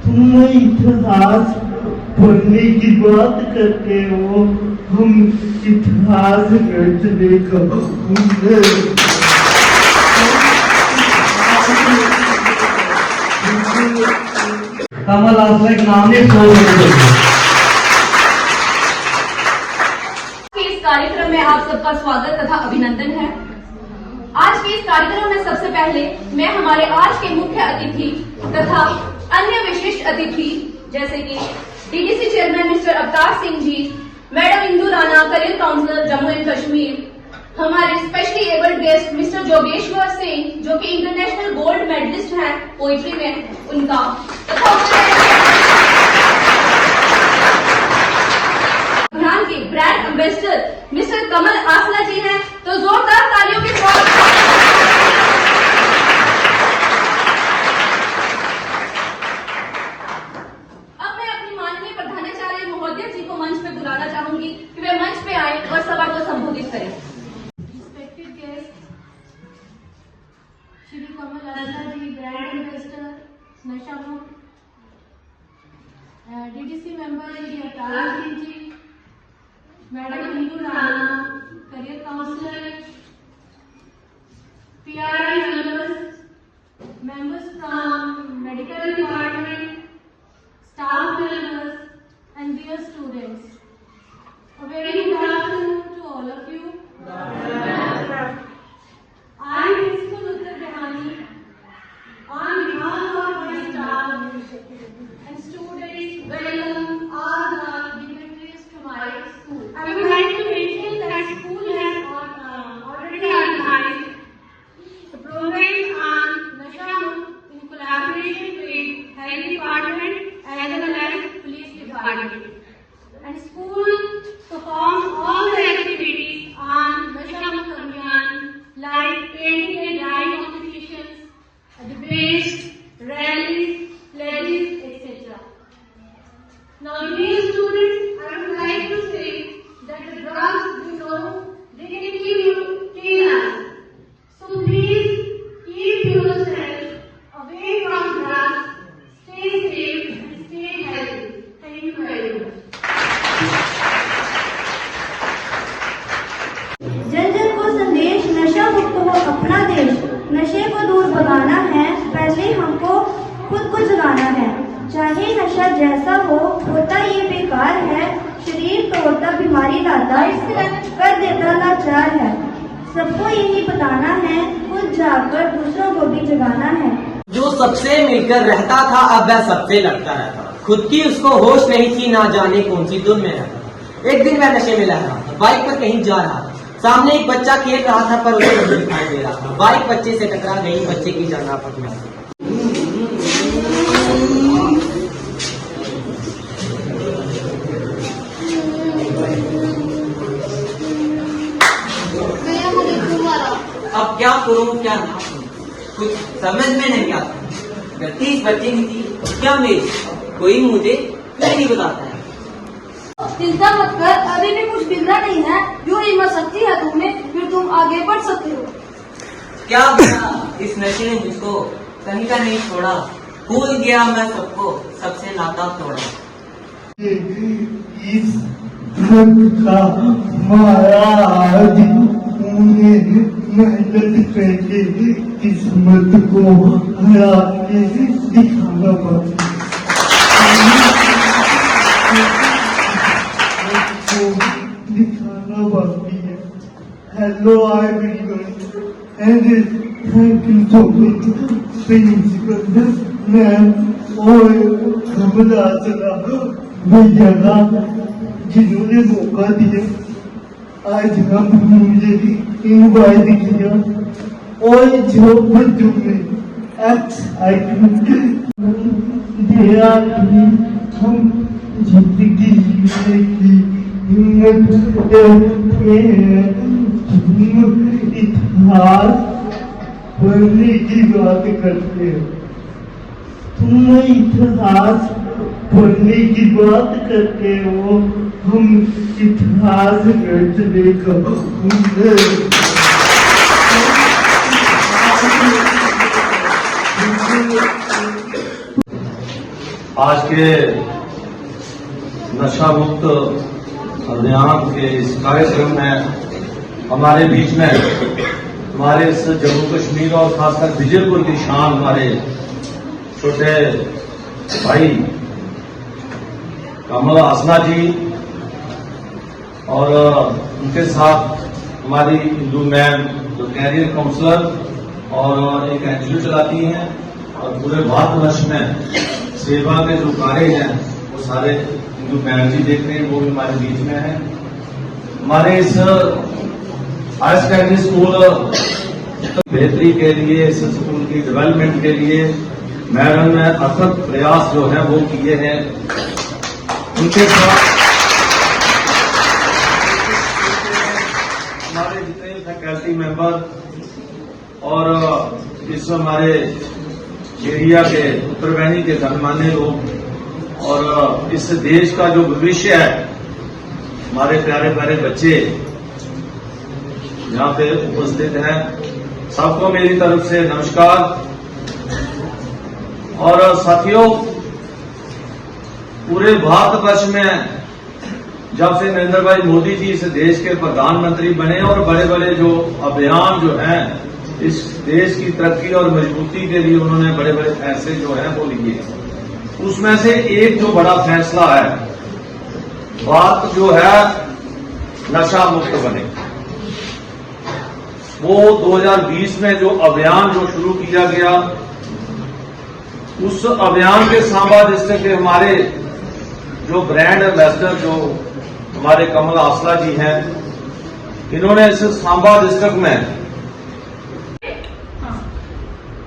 तुम इतिहास पढ़ने की बात करते हो, हम इतिहास रचने का कमल आपका एक नाम नहीं इस कार्यक्रम में आप सबका स्वागत तथा अभिनंदन है। आज के इस कार्यक्रम में सबसे पहले मैं हमारे आज के मुख्य अतिथि तथा अन्य विशिष्ट अतिथि जैसे कि DDC chairman mister Avtar Singh ji, madam Indu Rana, career counsellor Jammu and Kashmir, हमारे specially abled guest mister Jogeshwar Singh जो कि इंटरनेशनल गोल्ड मेडलिस्ट हैं पोइट्री में, उनका तथा अभियान के ब्रांड एम्बेसडर मिस्टर कमल आसला जी हैं, तो जोरदार तालियों के साथ अब मैं अपनी माननीय प्रधानाचार्य महोदय जी को मंच पे बुलाना चाहूंगी कि वे मंच पे आए और सभा को संबोधित करें। Respected guests, Shri Kamal Asla ji, brand ambassador, Nasha Mukt, DDC member Shri Avtar Singh ji, Madam Indu Rana, career counselor, PRI members from medical department, staff members, and dear students. A very good afternoon to all of you. I, Principal Uttar Behani, on behalf of my staff and students, welcome all the dignitaries to my school. I would like to mention that school has already organized the program on Nasha Mukt in collaboration with Health Department as well as Police Department. And school performs all the activities on Nasha Mukt Abhiyan like painting and drawing competitions, debates, rallies, pledges, etc. Now, dear students, I would like to say that the drugs, you know, they can kill us. So please keep yourself away from drugs, stay safe and stay healthy. Thank you very much. जन जन को संदेश, नशा मुक्त हो अपना देश। नशे को दूर भगाना है, पहले हमको खुद को जगाना है। चाहे नशा जैसा हो, होता ये बेकार है। शरीर तोड़ता, बीमारी लाता, कर देता लाचार है। सबको यही बताना है, खुद जाकर दूसरों को भी जगाना है। जो सबसे मिलकर रहता था, अब वह सबसे लड़ता रहता। खुद की उसको होश नहीं थी, ना जाने कौन सी धुन में रहता। एक दिन वह नशे में लहरा था, बाइक पर कहीं जा रहा था। सामने एक बच्चा खेल रहा था, पर उसे नहीं दिखाई दे रहा था। बाइक बच्चे से टकरा गई, बच्चे की जान लापता हो गई। अब क्या करूं क्या ना करूं, कुछ समझ में नहीं आता। गलती इस बच्चे की थी, क्या मेरी? कोई मुझे क्यों नहीं बताता है? चिंता मत कर, अभी भी कुछ बिगड़ा नहीं है। जो हिम्मत शक्ति है तुम्हें, फिर तुम आगे बढ़ सकते हो। क्या बना इस नशे ने मुझको कहीं का नहीं छोड़ा। भूल गया मैं सबको, सबसे नाता तोड़ा। इस ड्रग का माया मेहनत करके किस्मत को हरा के दिखाना पड़ता दिखाना बाकी है। Hello everyone and thank you so much principal ma'am और कमल आसला भैया का जिन्होंने मौका दिया। आज हम मुझे इनवाइट किया और जो बच्चों में एक्साइटमेंट दिया कि हम जिंदगी जीने की हिम्मत रखते हैं। हम इतिहास पढ़ने की बात करते हैं। तुम इतिहास पढ़ने की बात करते हो, हम इतिहास रचने का आज के नशा मुक्त अभियान के इस कार्यक्रम में हमारे बीच में हमारे इस जम्मू कश्मीर और खासकर विजयपुर की शान हमारे छोटे भाई कमल हासना जी और उनके साथ हमारी हिंदू मैम जो कैरियर काउंसलर और एक एनजीओ चलाती हैं और पूरे भारतवर्ष में सेवा के जो कार्य हैं वो सारे हिंदू मैम जी देख रहे हैं, वो भी हमारे बीच में है। हमारे इस हायर सेकेंडरी स्कूल बेहतरी के लिए, इस स्कूल की डेवलपमेंट के लिए मैडम ने अथक प्रयास जो है वो किए हैं। उनके साथ हमारे जितने फैकल्टी मेंबर और इस हमारे एरिया के उत्तरवैनी के गणमान्य लोग और इस देश का जो भविष्य है, हमारे प्यारे प्यारे बच्चे यहाँ पे उपस्थित हैं, सबको मेरी तरफ से नमस्कार। और साथियों, पूरे भारतवर्ष में जब से नरेंद्र भाई मोदी जी इस देश के प्रधानमंत्री बने और बड़े बड़े जो अभियान जो हैं इस देश की तरक्की और मजबूती के लिए उन्होंने बड़े बड़े फैसले जो हैं वो लिए। उसमें से एक जो बड़ा फैसला है, बात जो है नशा मुक्त बने, वो 2020 में जो अभियान जो शुरू किया गया, उस अभियान के सांबा डिस्ट्रिक्ट के हमारे जो ब्रांड एम्बेसडर जो हमारे कमल हासना जी हैं, इन्होंने इस सांबा डिस्ट्रिक्ट में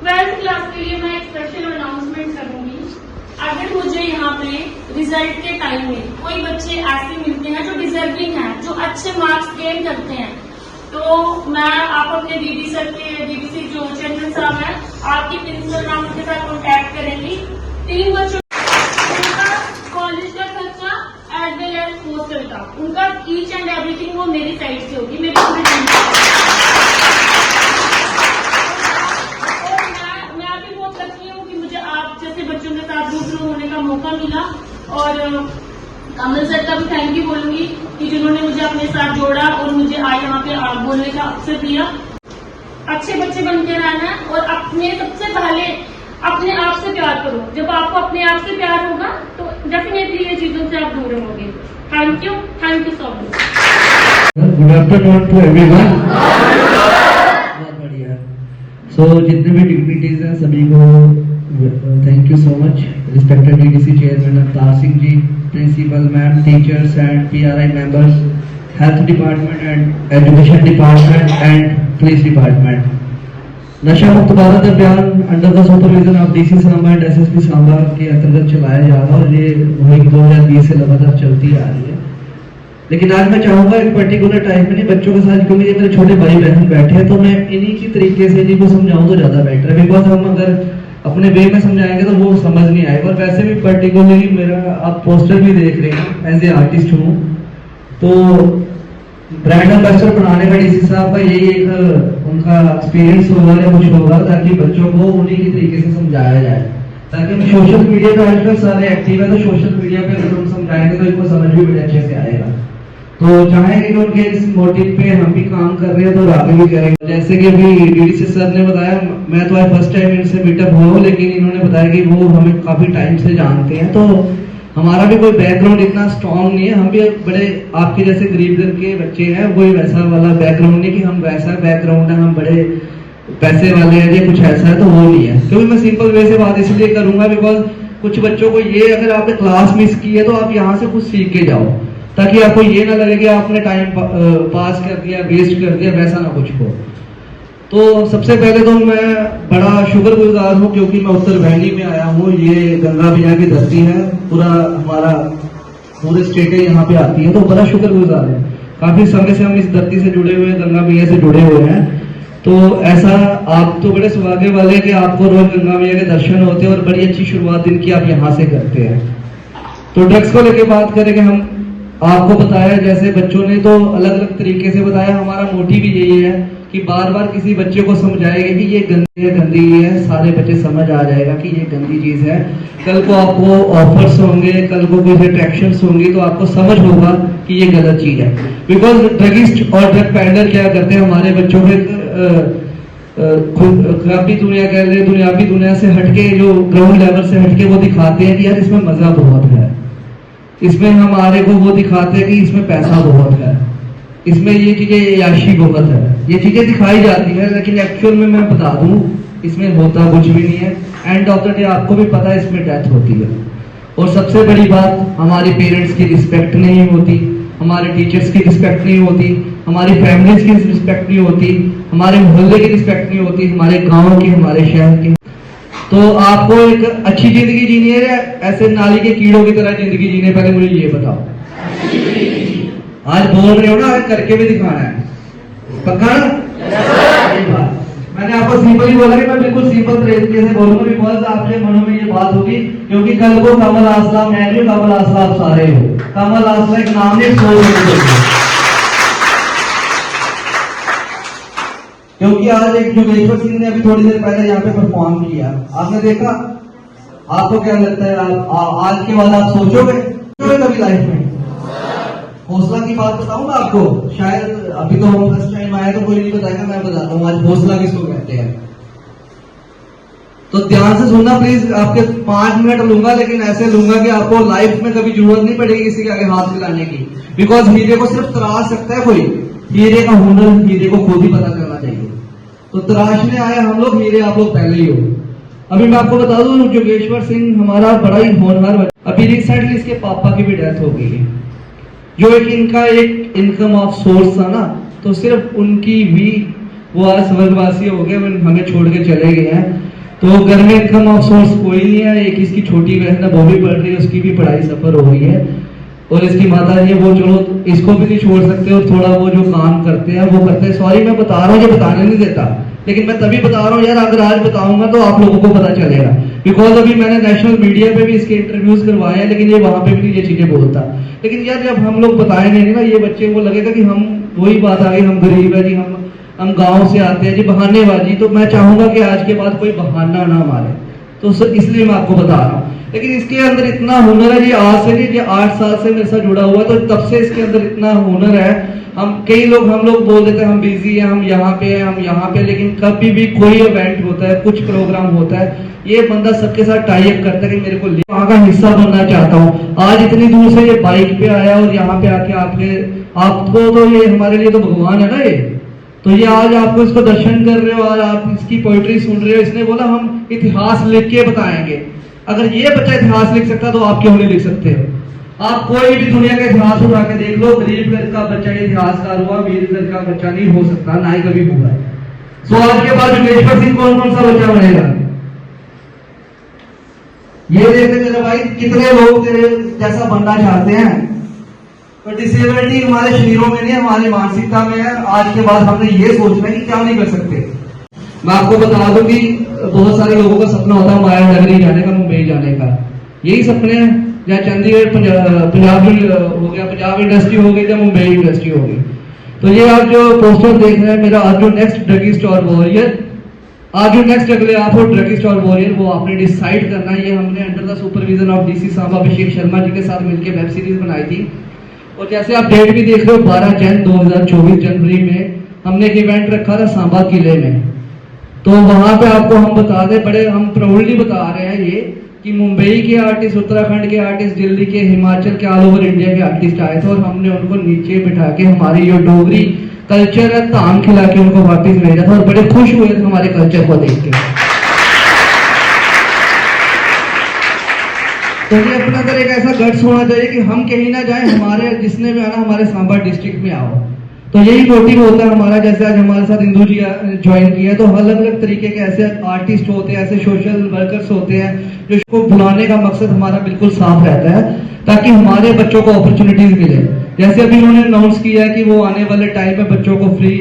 12th क्लास के लिए मैं एक स्पेशल अनाउंसमेंट करूंगी। अगर मुझे यहाँ पे रिजल्ट के टाइम में कोई बच्चे ऐसे मिलते हैं जो डिजर्विंग हैं, जो अच्छे मार्क्स गेन करते हैं, तो मैं आप अपने दीदी सर के डीडीसी जो चेयरमैन साहब हैं, आपकी प्रिंसिपल मैम के साथ कॉन्टैक्ट करेंगी। 3 बच्चों उनका कॉलेज का खर्चा एज वेल एज हॉस्टल का, उनका ईच एंड एवरीथिंग वो मेरी साइड से होगी, मेरी पूरी टीम से। बच्चों के साथ रूबरू होने का मौका मिला और कमल सर का भी थैंक यू बोलूंगी कि जिन्होंने मुझे अपने साथ जोड़ा और मुझे आज यहाँ पे बोलने का अवसर दिया। अच्छे बच्चे बनके रहना है और अपने सबसे पहले अपने आप से प्यार करो। जब आपको अपने आप से प्यार होगा तो डेफिनेटली ये चीजों से आप दूर रहोगे। Thank you so much. Good afternoon to everyone. बहुत बढ़िया। सो जितने भी डिग्निटीज हैं सभी को thank you so much. Respected DDC chairman Avtar Singh ji, principal ma'am, teachers and PRI members, health department and education department and police department. Nasha Mukt Bharat Abhiyan under the supervision of DC Samba and SSP Samba के अंतर्गत चलाया जा रहा है और ये मुहिम 2020 से लगातार चलती आ रही है। लेकिन आज मैं चाहूंगा एक पर्टिकुलर टाइम में नहीं, बच्चों के साथ, क्योंकि ये मेरे छोटे भाई बहन बैठे हैं, तो मैं इन्हीं की तरीके से इन्हीं को समझाऊं तो ज्यादा बेटर है। बिकॉज हम अगर अपने वे में समझाएंगे तो वो समझ नहीं आएगा। और वैसे भी पर्टिकुलरली मेरा आप पोस्टर भी देख रहे हैं, एज ए आर्टिस्ट हूँ, तो ब्रांड एम्बेसडर बनाने का डीसी साहब का यही एक उनका एक्सपीरियंस होगा या कुछ होगा, ताकि बच्चों को उन्हीं की तरीके से समझाया जाए। ताकि हम सोशल मीडिया पे आजकल सारे एक्टिव है, तो सोशल मीडिया पे अगर हम समझाएंगे तो इनको समझ भी बड़े अच्छे से आएगा। तो चाहेंगे कि उनके इस मोटिव पे हम भी काम कर रहे हैं तो आगे भी करेंगे। जैसे कि अभी डीडीसी सर ने बताया, मैं तो आज फर्स्ट टाइम इनसे मीटअप हुआ हूँ, लेकिन इन्होंने बताया कि वो हमें काफी टाइम से जानते हैं, तो हमारा भी कोई बैकग्राउंड इतना स्ट्रॉन्ग नहीं है। हम भी बड़े आपके जैसे गरीब घर के बच्चे हैं, कोई वैसा वाला बैकग्राउंड नहीं कि हम वैसा बैकग्राउंड है, हम बड़े पैसे वाले हैं या कुछ ऐसा है, तो वो नहीं है। क्योंकि मैं सिंपल वे से बात इसलिए करूंगा बिकॉज कुछ बच्चों को ये, अगर आपने क्लास मिस की है तो आप यहाँ से कुछ सीख के जाओ, ताकि आपको ये ना लगे कि आपने टाइम पास कर दिया, वेस्ट कर दिया, वैसा ना कुछ हो। तो सबसे पहले तो मैं बड़ा शुक्रगुजार हूँ क्योंकि मैं उत्तर वैली में आया हूँ। ये गंगा मैया की धरती है, पूरा हमारा पूरे स्टेट यहाँ पे आती है, तो बड़ा शुक्रगुजार है। काफी समय से हम इस धरती से जुड़े हुए, गंगा मैया से जुड़े हुए हैं। तो ऐसा आप तो बड़े सौभाग्य वाले हैं कि आपको रोज गंगा मैया के दर्शन होते हैं और बड़ी अच्छी शुरुआत दिन की आप यहाँ से करते हैं। तो ड्रग्स को लेके बात करें कि हम आपको बताया, जैसे बच्चों ने तो अलग अलग तरीके से बताया, हमारा मोटिव भी यही है कि बार बार किसी बच्चे को समझाएंगे कि ये गंदी है, सारे बच्चे समझ आ जाएगा कि ये गंदी चीज है। कल को आपको ऑफर्स होंगे, कल को कुछ अट्रैक्शंस होंगी तो आपको समझ होगा कि ये गलत चीज है। बिकॉज ड्रगिस्ट और ड्रग पैडलर क्या करते हैं, हमारे बच्चों के खुराबी दुनिया कह रहे, दुनियावी दुनिया से हटके, जो ग्राउंड लेवल से हटके वो दिखाते हैं कि यार इसमें मजा बहुत है, इसमें हमारे को वो दिखाते हैं कि इसमें पैसा बहुत है, इसमें ये चीजें याशी बहुत है, ये चीजें दिखाई जाती है। लेकिन एक्चुअल में मैं बता दूं इसमें होता कुछ भी नहीं है। एंड ऑफ द डे आपको भी पता है इसमें डेथ होती है। और सबसे बड़ी बात, हमारे पेरेंट्स की रिस्पेक्ट नहीं होती, हमारे टीचर्स की रिस्पेक्ट नहीं होती, हमारी फैमिलीज की रिस्पेक्ट नहीं होती, हमारे मोहल्ले की रिस्पेक्ट नहीं होती, हमारे गांव की, हमारे शहर की। तो आपको एक अच्छी जिंदगी जीनी है या ऐसे नाली के कीड़ों की तरह जिंदगी जीने, पहले मुझे ये बताओ। आज बोल रहे हो ना, आज करके भी दिखाना है, पक्का ना? मैंने आपको सिंपल ही बोला कि मैं बिल्कुल सिंपल तरीके से बोलूंगा, बिकॉज आपके मनों में ये बात होगी, क्योंकि कल को कमल आसला, मैं भी कमल आसला, आप सारे हो। कमल आसला एक नाम नहीं, सोच, क्योंकि आज एक योगेश्वर सिंह ने अभी थोड़ी देर पहले यहाँ पे परफॉर्म किया, आपने देखा। आपको क्या लगता है, आप आज के बाद आप सोचोगे कभी लाइफ में? हौसला की बात बताऊं मैं आपको, शायद अभी तो हम फर्स्ट टाइम आए तो कोई नहीं बताएगा, मैं बताता हूँ आज हौसला किसको कहते हैं। तो ध्यान से सुनना प्लीज, आपके 5 मिनट लूंगा, लेकिन ऐसे लूंगा कि आपको लाइफ में कभी जरूरत नहीं पड़ेगी किसी के आगे हाथ मिलाने की। बिकॉज हीरे को सिर्फ तराश सकता है कोई, हीरे का हुनर हीरे को खुद ही पता चलना चाहिए। तो तराशने आए हम लोग, हीरे आप लोग पहले ही हो। अभी मैं आपको बता दूं, योगेश्वर सिंह हमारा बड़ा ही होनहार, अभी रिसेंटली इसके पापा की भी डेथ हो गई है, जो एक इनका एक इनकम ऑफ सोर्स था ना, तो सिर्फ उनकी भी, वो आज स्वर्गवासी हो गए, हमें छोड़ के चले गए हैं। तो घर में इनकम ऑफ सोर्स कोई नहीं है। एक इसकी छोटी बहन है, वो भी पढ़ रही है, उसकी भी पढ़ाई सफर हो रही है, और इसकी माता जी वो चलो इसको भी नहीं छोड़ सकते, और थोड़ा वो जो काम करते हैं वो करते हैं। सॉरी मैं बता रहा हूँ, ये बताने नहीं देता, लेकिन मैं तभी बता रहा हूँ यार, अगर आज बताऊंगा तो आप लोगों को पता चलेगा। बिकॉज अभी मैंने नेशनल मीडिया पे भी इसके इंटरव्यूज करवाए हैं, लेकिन ये वहां पे भी नहीं ये चीजें बोलता। लेकिन यार जब हम लोग बताएंगे नहीं ना, ये बच्चे को लगेगा कि हम, वही बात आ गई, हम गरीब है जी, हम गाँव से आते हैं जी, बहानेबाजी। तो मैं चाहूंगा कि आज के बाद कोई बहाना ना मारे, तो इसलिए मैं आपको बता रहा हूँ। लेकिन इसके अंदर इतना हुनर है जी, आज से नहीं, ये 8 साल से मेरे साथ जुड़ा हुआ है, तो तब से इसके अंदर इतना हुनर है। हम लोग बोल देते हैं हम बिजी हैं, हम यहाँ पे हैं, हम यहाँ पे, लेकिन कभी भी कोई इवेंट होता है, कुछ प्रोग्राम होता है, ये बंदा सबके साथ टाई अप करता है कि मेरे को वहां का हिस्सा बनना चाहता हूँ। आज इतनी दूर से ये बाइक पे आया और यहाँ पे आके आपको तो ये हमारे लिए तो भगवान है ना ये। तो ये आज आपको इसको दर्शन कर रहे हो, आज आप इसकी पोइट्री सुन रहे हो। इसने बोला हम इतिहास लिख के बताएंगे। अगर ये बच्चा इतिहास लिख सकता तो आप क्यों नहीं लिख सकते हो? आप कोई भी दुनिया का इतिहास उठा के देख लो, गरीब घर का बच्चा इतिहासकार हुआ, अमीर घर का बच्चा नहीं हो सकता, ना ही कभी हुआ है। सो आज के बाद योगेश्वर सिंह कौन कौन सा बच्चा बनेगा? ये देखते मेरे भाई, कितने लोग तेरे जैसा बनना चाहते हैं, तो डिसेबिलिटी हमारे शरीरों में नहीं, हमारी मानसिकता में है। आज के बाद हमने ये सोचना है कि क्या नहीं कर सकते। मैं आपको बता दूं कि बहुत सारे लोगों का सपना होता है माया नगरी जाने का, मुंबई जाने का। यही सपने हैं, या चंडीगढ़ पंजाब हो गया, पंजाब इंडस्ट्री हो गई, या मुंबई इंडस्ट्री हो गई। तो ये आप जो पोस्टर देख रहे हैं, मेरा आज जो नेक्स्ट ड्रगिस्ट और वॉरियर, आज जो नेक्स्ट अगले आप हो ड्रगिस्ट और वॉरियर, वो आपने डिसाइड करना है। ये हमने under the supervision of DC साहब अभिषेक शर्मा जी के साथ मिलकर वेब सीरीज बनाई थी। और जैसे आप डेट भी देख रहे हो, 12 जन 2024 जनवरी में हमने एक इवेंट रखा था सांबा किले में। तो वहां पे आपको हम बता दें, बड़े हम प्राउडली बता रहे हैं ये कि मुंबई के आर्टिस्ट, उत्तराखंड के आर्टिस्ट, दिल्ली के, हिमाचल के, ऑल ओवर इंडिया के आर्टिस्ट आए थे, और हमने उनको नीचे बिठा के हमारी जो डोगरी कल्चर है ताम खिला के उनको वापस भेजा था, और बड़े खुश हुए थे हमारे कल्चर को देख के। तो ये अपना अंदर एक ऐसा गट्स होना चाहिए कि हम कहीं ना जाए, हमारे जिसने भी आना हमारे सांबा डिस्ट्रिक्ट में आओ। तो यही मोटिव होता है हमारा। जैसे आज हमारे साथ इंदू जी ज्वाइन किया, तो अलग अलग तरीके के ऐसे आर्टिस्ट होते हैं, ऐसे सोशल वर्कर्स होते हैं, जो इसको बुलाने का मकसद हमारा बिल्कुल साफ रहता है, ताकि हमारे बच्चों को अपॉर्चुनिटीज मिले। जैसे अभी उन्होंने अनाउंस किया है कि वो आने वाले टाइम में बच्चों को फ्री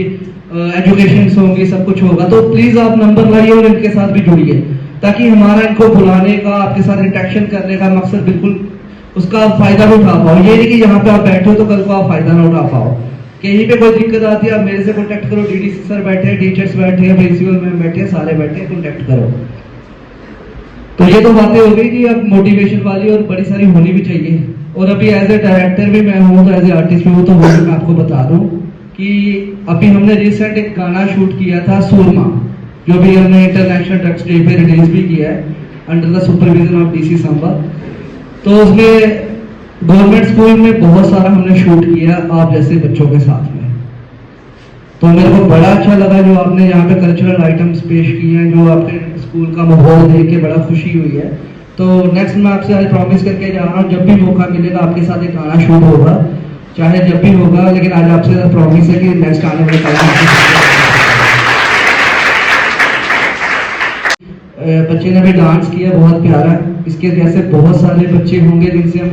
एजुकेशन होंगी, सब कुछ होगा। तो प्लीज आप नंबर लाइए और इनके साथ भी जुड़िए, ताकि हमारा इनको बुलाने का, आपके साथ इंटरेक्शन करने का मकसद बिल्कुल उसका फायदा भी उठा पाओ। ये नहीं कि यहाँ पे आप बैठे हो तो कल को आप फायदा ना उठा पाओ। कहीं पे कोई दिक्कत आती है आप मेरे से कॉन्टेक्ट करो, डीडीसी सर बैठे हैं, टीचर्स बैठे हैं, प्रिंसिपल मैम बैठे हैं, सारे बैठे हैं, कॉन्टेक्ट करो। तो ये तो बातें हो गई कि अब मोटिवेशन वाली और बड़ी सारी होनी भी चाहिए। और अभी एज ए डायरेक्टर भी मैं हूँ, तो एज ए आर्टिस्ट भी हूँ, तो वो भी मैं आपको बता दूँ कि अभी हमने रिसेंट एक गाना शूट किया था सूरमा, जो भी हमने इंटरनेशनल ड्रग्स डे पे रिलीज भी किया है under the supervision of DC Samba. तो उसमें गवर्नमेंट स्कूल में बहुत सारा हमने शूट किया आप जैसे बच्चों के साथ में। तो मेरे को बड़ा अच्छा लगा जो आपने यहाँ पे कल्चरल आइटम्स पेश किए हैं, जो आपके स्कूल का माहौल देख के बड़ा खुशी हुई है। तो नेक्स्ट मैं आपसे आज प्रॉमिस करके जा रहा हूँ, जब भी मौका मिलेगा आपके साथ एक गाना शूट होगा, चाहे जब भी होगा, लेकिन आज आपसे प्रॉमिस है कि नेक्स्ट आने वाले टाइम बच्चे ने भी डांस किया बहुत प्यारा। इसके जैसे बहुत सारे बच्चे होंगे जिनसे हम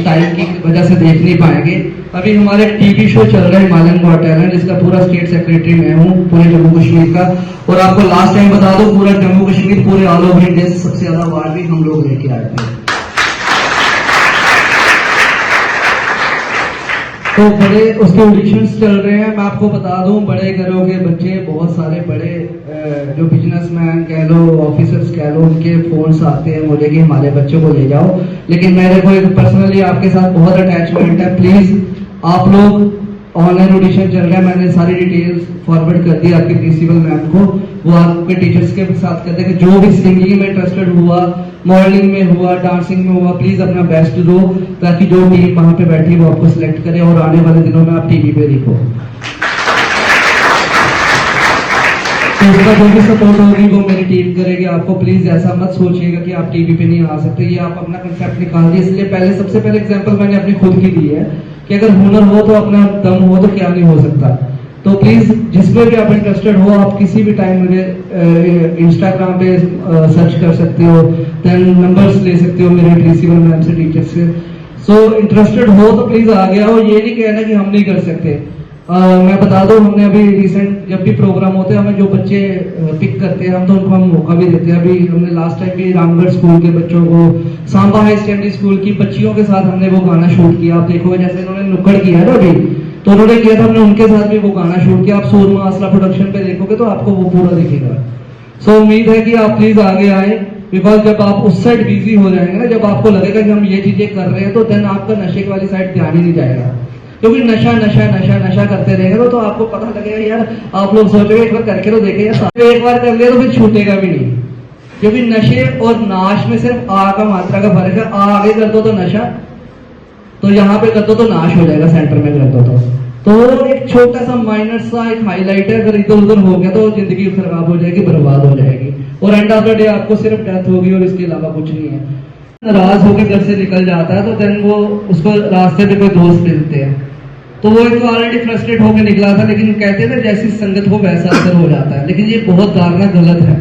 टाइम की वजह से देख नहीं पाएंगे। अभी हमारे टीवी शो चल रहा है हिमालयन गॉट टैलेंट, जिसका पूरा स्टेट सेक्रेटरी मैं हूँ पूरे जम्मू कश्मीर का। और आपको लास्ट टाइम बता दो, पूरा जम्मू कश्मीर पूरे ऑल ओवर इंडिया से सबसे ज्यादा अवार्ड भी हम लोग लेके आए थे। तो बड़े उसके ऑडिशंस चल रहे हैं। मैं आपको बता दूं, बड़े घरों के बच्चे, बहुत सारे बड़े जो बिजनेसमैन कह लो, ऑफिसर्स कह लो, उनके फोन्स आते हैं मुझे कि हमारे बच्चों को ले जाओ। लेकिन मेरे को एक पर्सनली आपके साथ बहुत अटैचमेंट है। प्लीज आप लोग, ऑनलाइन ऑडिशन चल रहा है, मैंने सारी डिटेल्स फॉरवर्ड कर दी आपके प्रिंसिपल मैम को, वो आपके टीचर्स के साथ करते हैं कि जो भी सिंगिंग में इंटरेस्टेड हुआ, मॉडलिंग में हुआ, डांसिंग में हुआ, प्लीज अपना बेस्ट दो, ताकि जो टीम वहां पे बैठी है वो आपको सिलेक्ट करे और आने वाले दिनों में आप टीवी पे दिखो। तो उसका जो भी सपोर्ट होगी वो मेरी टीम करेगी। आपको प्लीज ऐसा मत सोचिएगा कि आप टीवी पे नहीं आ सकते, ये आप अपना कंसेप्ट निकाल दिए। इसलिए पहले सबसे पहले एग्जांपल मैंने अपनी खुद की दी है कि अगर हुनर हो तो अपना दम हो तो क्या नहीं हो सकता। तो प्लीज जिसमें भी आप इंटरेस्टेड हो, आप किसी भी टाइम मुझे इंस्टाग्राम पे सर्च कर सकते हो, देन नंबर्स ले सकते हो मेरे प्रिंसिपल मैम से, टीचर से। सो इंटरेस्टेड हो तो प्लीज आ गया हो, ये नहीं कहना कि हम नहीं कर सकते। मैं बता दूं, हमने अभी रिसेंट जब भी प्रोग्राम होते हैं, हमें जो बच्चे पिक करते हैं हम, तो उनको हम मौका भी देते हैं। अभी हमने लास्ट टाइम भी रामगढ़ स्कूल के बच्चों को, सांबा हाई सेकेंडरी स्कूल की बच्चियों के साथ हमने वो गाना शूट किया। आप देखोगे जैसे इन्होंने नुक्कड़ किया है ना अभी, तो उन्होंने किया था, हमने उनके साथ भी वो गाना शूट किया। आप सूरमा आसला प्रोडक्शन पे देखोगे तो आपको वो पूरा दिखेगा। सो उम्मीद है कि आप प्लीज आगे आए, बिकॉज जब आप उस साइड बिजी हो जाएंगे ना, जब आपको लगेगा कि हम ये चीजें कर रहे हैं, तो देन आपका नशे वाली साइड ध्यान ही नहीं जाएगा। क्योंकि नशा नशा नशा नशा करते रहेंगे तो आपको पता लगेगा यार, आप लोग सोचोगे एक बार करके तो देखे यार, एक बार कर लिया तो फिर छूटेगा भी नहीं। क्योंकि नशे और नाश में सिर्फ आ का मात्रा का फर्क है। आ आगे कर दो तो नशा, तो यहाँ पे कर दो तो नाश हो जाएगा, सेंटर में कर दो तो एक छोटा सा माइनर सा एक हाईलाइट है। अगर इधर उधर हो गया तो जिंदगी खराब हो जाएगी, बर्बाद हो जाएगी, और एंड ऑफ द डे आपको सिर्फ डेथ होगी और इसके अलावा कुछ नहीं है। नाराज होकर घर से निकल जाता है तो देन वो उसको रास्ते में कोई दोस्त मिलते हैं, तो वो एक ऑलरेडी फ्रस्ट्रेट होकर निकला था, लेकिन कहते हैं ना जैसी संगत हो वैसा असर हो जाता है। लेकिन ये बहुत धारणा गलत है।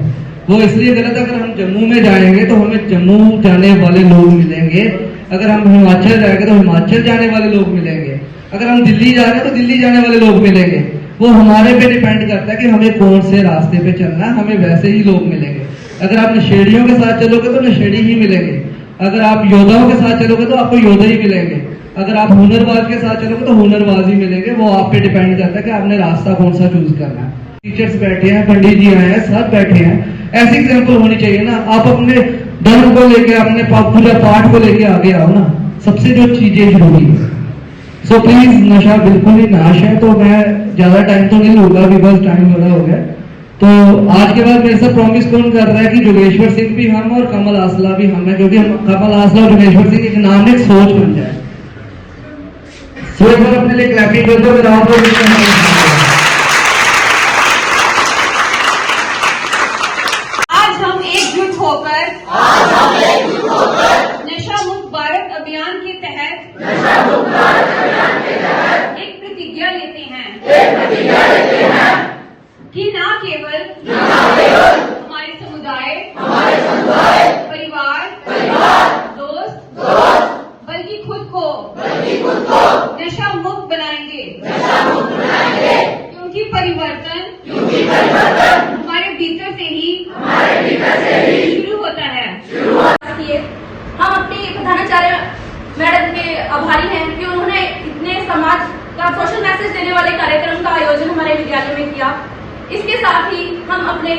वो इसलिए गलत है, अगर हम जम्मू में जाएंगे तो हमें जम्मू जाने वाले लोग मिलेंगे, अगर हम हिमाचल जाएंगे तो हिमाचल जाने वाले लोग मिलेंगे, अगर हम दिल्ली जा रहे हैं तो दिल्ली जाने वाले लोग मिलेंगे। वो हमारे पे डिपेंड करता है कि हमें कौन से रास्ते पे चलना है, हमें वैसे ही लोग मिलेंगे। अगर आप नशेड़ियों के साथ चलोगे तो नशेड़ी ही मिलेंगे, अगर आप योद्धाओं के साथ चलोगे तो आपको योद्धा ही मिलेंगे, अगर आप हुनरबाज के साथ चलोगे तो हुनरबाज ही मिलेंगे। वो आप पे डिपेंड करता है कि आपने रास्ता कौन सा चूज करना है। टीचर्स बैठे हैं, पंडित जी आए हैं, सब बैठे हैं, ऐसी एग्जाम्पल होनी चाहिए ना। आप अपने धर्म को लेके, अपने पूजा पाठ को लेके आगे आओ ना, सबसे जो चीजें जरूरी है। सो प्लीज नशा बिल्कुल ही नाश है। तो मैं ज्यादा टाइम तो नहीं लूंगा, बिकॉज टाइम बड़ा हो गया। तो आज के बाद मेरे से प्रॉमिस कौन कर रहा है कि जोगेश्वर सिंह भी हम और कमल आसला भी हम है, क्योंकि कमल आसला और जोगेश्वर सिंह एक नाम एक सोच बन जाए। सो एक बार अपने लिए क्लैपिंग कर दो। आज हम एकजुट होकर नशा मुक्त भारत अभियान के तहत एक प्रतिज्ञा लेते हैं कि न केवल हमारे समुदाय, परिवार, दोस्त, बल्कि खुद को नशा मुक्त बनाएंगे, क्योंकि परिवर्तन हमारे भीतर से ही शुरू होता है। हम अपने प्रधानाचार्य मैडम के आभारी हैं कि उन्होंने इतने समाज का तथा सोशल मैसेज देने वाले कार्यक्रम का आयोजन हमारे विद्यालय में किया। इसके साथ ही हम अपने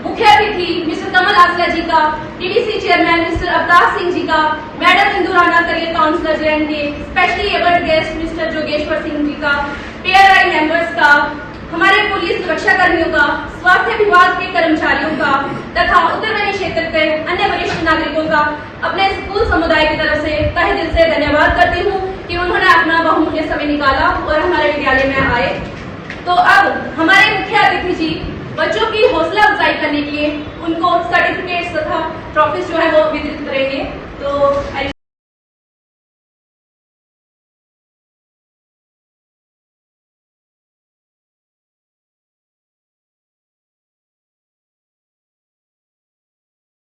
मुख्य अतिथि मिस्टर कमल आसला जी का, TDC chairman mister Avtar Singh ji का, madam Indu Rana career counsellor जैन के, specially abled guest mister Jogeshwar Singh ji का, PRI मेंबर्स का, हमारे पुलिस सुरक्षा कर्मियों का, स्वास्थ्य विभाग के कर्मचारियों का तथा उत्तरवनी क्षेत्र के अन्य वरिष्ठ नागरिकों का अपने स्कूल समुदाय की तरफ से तहे दिल से धन्यवाद करती हूँ कि उन्होंने अपना बहुमूल्य समय निकाला और हमारे विद्यालय में आए। तो अब हमारे मुख्य अतिथि जी बच्चों की हौसला अफजाई करने के लिए उनको सर्टिफिकेट्स तथा ट्रॉफीज जो है वो वितरित करेंगे। तो